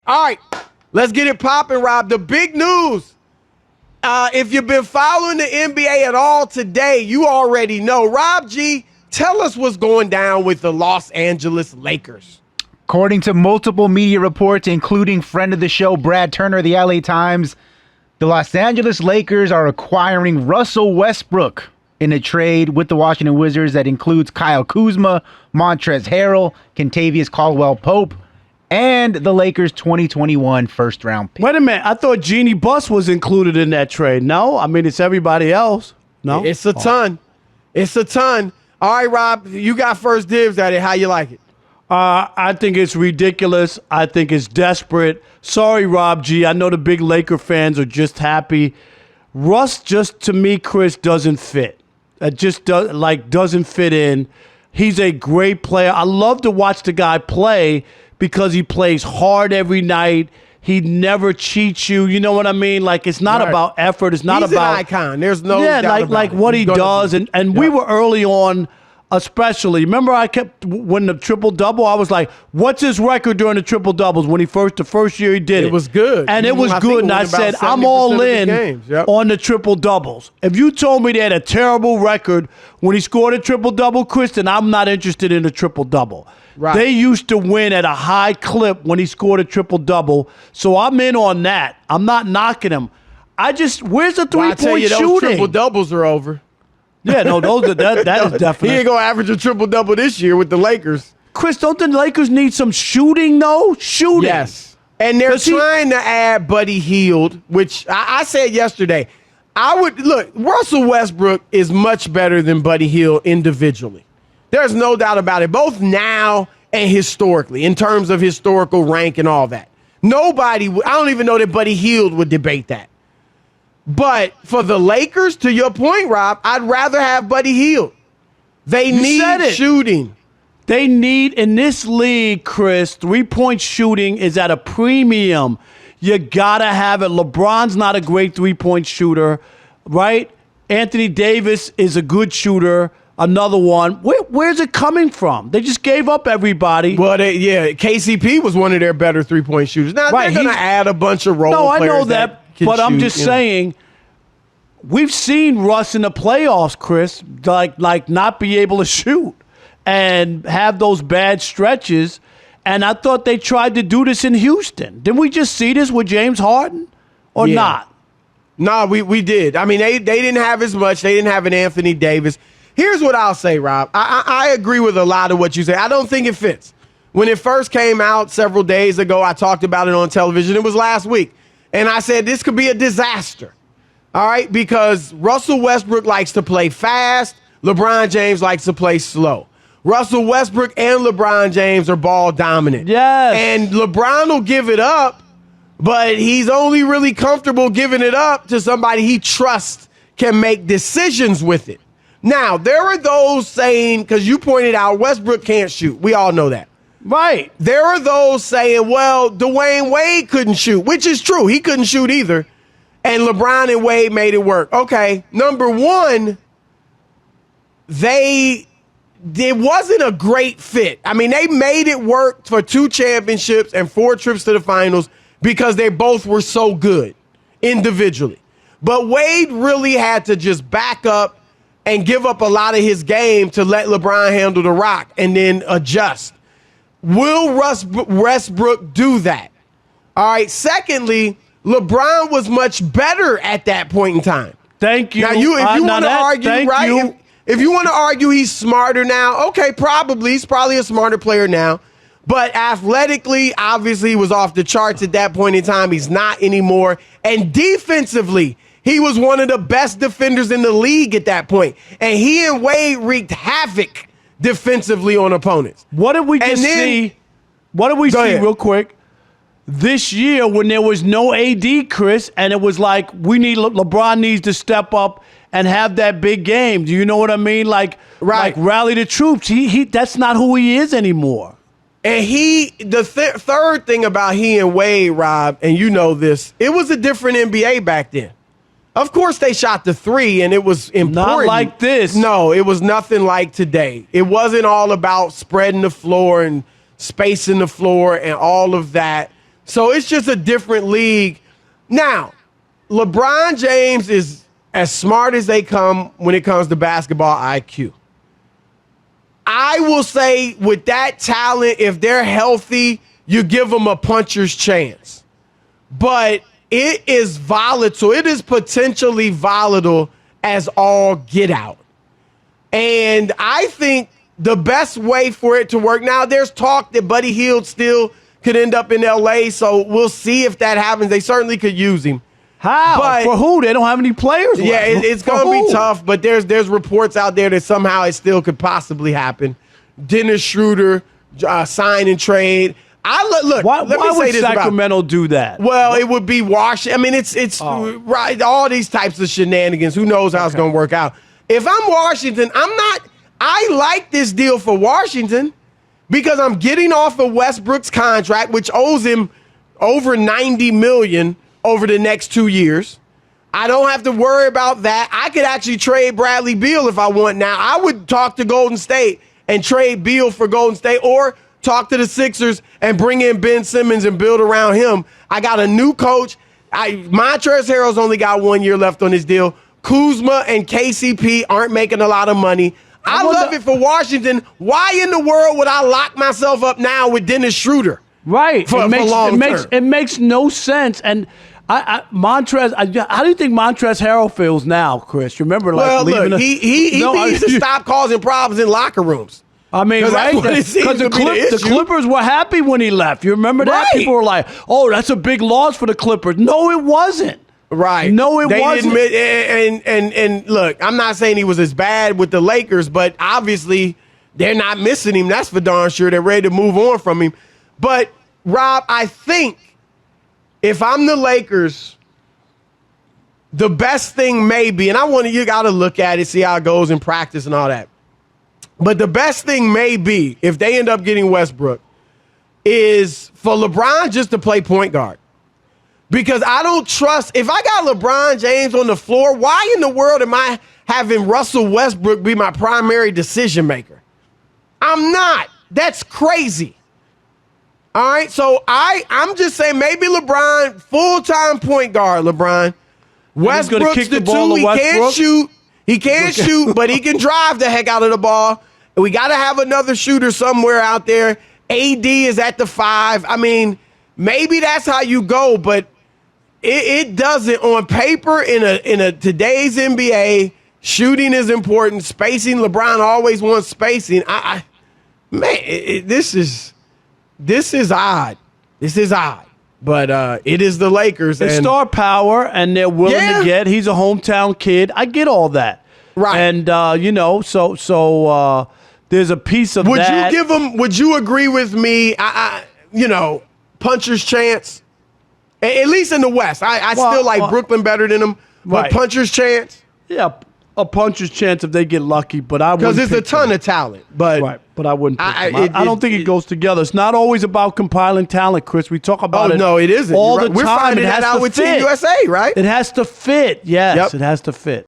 All right, let's get it popping, Rob. The big news. If you've been following the NBA at all today, you already know. Rob G, tell us what's going down with the Los Angeles Lakers. According to multiple media reports, including friend of the show Brad Turner of the LA Times, the Los Angeles Lakers are acquiring Russell Westbrook in a trade with the Washington Wizards that includes Kyle Kuzma, Montrezl Harrell, Kentavious Caldwell-Pope, and the Lakers' 2021 first-round pick. Wait a minute. I thought Jeannie Buss was included in that trade. No? I mean, it's everybody else. No? It's a ton. It's a ton. All right, Rob, you got first dibs at it. How you like it? I think it's ridiculous. I think it's desperate. Sorry, Rob G. I know the big Laker fans are just happy. Russ just, to me, Chris, doesn't fit. It just doesn't fit in. He's a great player. I love to watch the guy play because he plays hard every night. He never cheats you. You know what I mean? Like, it's not about effort. It's not He's about an icon. There's no doubt about like it. what he does. And we were early on. Especially, remember I kept winning the triple-double? I was like, what's his record during the triple-doubles when the first year he did it? It was good. And it was good, and I said, I'm all in on the triple-doubles. If you told me they had a terrible record when he scored a triple-double, Chris, then I'm not interested in the triple-double. Right. They used to win at a high clip when he scored a triple-double, so I'm in on that. I'm not knocking him. Where's the three-point shooting? Those triple-doubles are over. Yeah, no, that is definitely. He ain't gonna average a triple-double this year with the Lakers. Chris, don't the Lakers need some shooting, though? Shooting. Yes. And they're trying to add Buddy Hield, which I said yesterday. Russell Westbrook is much better than Buddy Hield individually. There's no doubt about it, both now and historically, in terms of historical rank and all that. I don't even know that Buddy Hield would debate that. But for the Lakers, to your point, Rob, I'd rather have Buddy Hield. They need shooting. They need, in this league, Chris, three-point shooting is at a premium. You got to have it. LeBron's not a great three-point shooter, right? Anthony Davis is a good shooter, another one. Where's it coming from? They just gave up everybody. Well, KCP was one of their better three-point shooters. Now, they're going to add a bunch of role players. No, I know that. But I'm just saying, we've seen Russ in the playoffs, Chris, like not be able to shoot and have those bad stretches. And I thought they tried to do this in Houston. Didn't we just see this with James Harden or not? No, we did. I mean, they didn't have as much. They didn't have an Anthony Davis. Here's what I'll say, Rob. I agree with a lot of what you say. I don't think it fits. When it first came out several days ago, I talked about it on television. It was last week. And I said this could be a disaster, all right, because Russell Westbrook likes to play fast. LeBron James likes to play slow. Russell Westbrook and LeBron James are ball dominant. Yes. And LeBron will give it up, but he's only really comfortable giving it up to somebody he trusts can make decisions with it. Now, there are those saying, because you pointed out Westbrook can't shoot. We all know that. Right. There are those saying, well, Dwayne Wade couldn't shoot, which is true. He couldn't shoot either. And LeBron and Wade made it work. Okay, number one, it wasn't a great fit. I mean, they made it work for 2 championships and 4 trips to the finals because they both were so good individually. But Wade really had to just back up and give up a lot of his game to let LeBron handle the rock and then adjust. Will Westbrook do that? All right. Secondly, LeBron was much better at that point in time. Thank you. Now, if you want to argue, right? If you want to argue he's smarter now, okay, probably. He's probably a smarter player now. But athletically, obviously, he was off the charts at that point in time. He's not anymore. And defensively, he was one of the best defenders in the league at that point. And he and Wade wreaked havoc defensively on opponents. What did we just see? What did we see real quick this year when there was no AD, Chris, and it was like LeBron needs to step up and have that big game. Do you know what I mean? Like rally the troops. He that's not who he is anymore. And the third thing about he and Wade, Rob, and you know this, it was a different NBA back then. Of course, they shot the 3, and it was important. Not like this. No, it was nothing like today. It wasn't all about spreading the floor and spacing the floor and all of that. So it's just a different league. Now, LeBron James is as smart as they come when it comes to basketball IQ. I will say with that talent, if they're healthy, you give them a puncher's chance. But it is volatile. It is potentially volatile as all get out. And I think the best way for it to work, now there's talk that Buddy Hield still could end up in LA, so we'll see if that happens. They certainly could use him. How? But, for who? They don't have any players left. Yeah, it's going to be tough, but there's reports out there that somehow it still could possibly happen. Dennis Schroeder, sign and trade. Look, why let me say would this Sacramento do that? Well, it would be Washington. I mean, it's right. All these types of shenanigans. Who knows how it's going to work out? If I'm Washington, I like this deal for Washington because I'm getting off of Westbrook's contract, which owes him over $90 million over the next 2 years. I don't have to worry about that. I could actually trade Bradley Beal if I want now. I would talk to Golden State and trade Beal for Golden State, or talk to the Sixers and bring in Ben Simmons and build around him. I got a new coach. Montrezl Harrell's only got 1 year left on his deal. Kuzma and KCP aren't making a lot of money. I love it for Washington. Why in the world would I lock myself up now with Dennis Schroeder? Right. It makes no sense. And Montrezl, how do you think Montrezl Harrell feels now, Chris? Remember, look, he needs to stop causing problems in locker rooms. I mean, right? Because the Clippers were happy when he left. You remember that? Right. People were like, "Oh, that's a big loss for the Clippers." No, it wasn't. Right. No, it wasn't. And look, I'm not saying he was as bad with the Lakers, but obviously they're not missing him. That's for darn sure. They're ready to move on from him. But Rob, I think if I'm the Lakers, the best thing may be, and you got to look at it, see how it goes in practice and all that. But the best thing may be, if they end up getting Westbrook, is for LeBron just to play point guard. Because I don't trust, if I got LeBron James on the floor, why in the world am I having Russell Westbrook be my primary decision maker? I'm not. That's crazy. All right, so I'm just saying maybe LeBron, full-time point guard, LeBron. Westbrook's the two. He can't shoot. He can't shoot, but he can drive the heck out of the ball. And we got to have another shooter somewhere out there. AD is at the 5. I mean, maybe that's how you go, but it doesn't. On paper, in a today's NBA, shooting is important. Spacing, LeBron always wants spacing. This is odd. This is odd. But it is the Lakers. It's star power, and they're willing to get. He's a hometown kid. I get all that. Right. And, so there's a piece of that. Would you agree with me, puncher's chance? At least in the West. I still like Brooklyn better than them. But puncher's chance? Yeah, a puncher's chance if they get lucky. But I wouldn't. Because there's a ton of talent. But I wouldn't pick them. I don't think it goes together. It's not always about compiling talent, Chris. We talk about it. No, it isn't. All the time. We're finding that out with Team USA, right? It has to fit. Yes, It has to fit.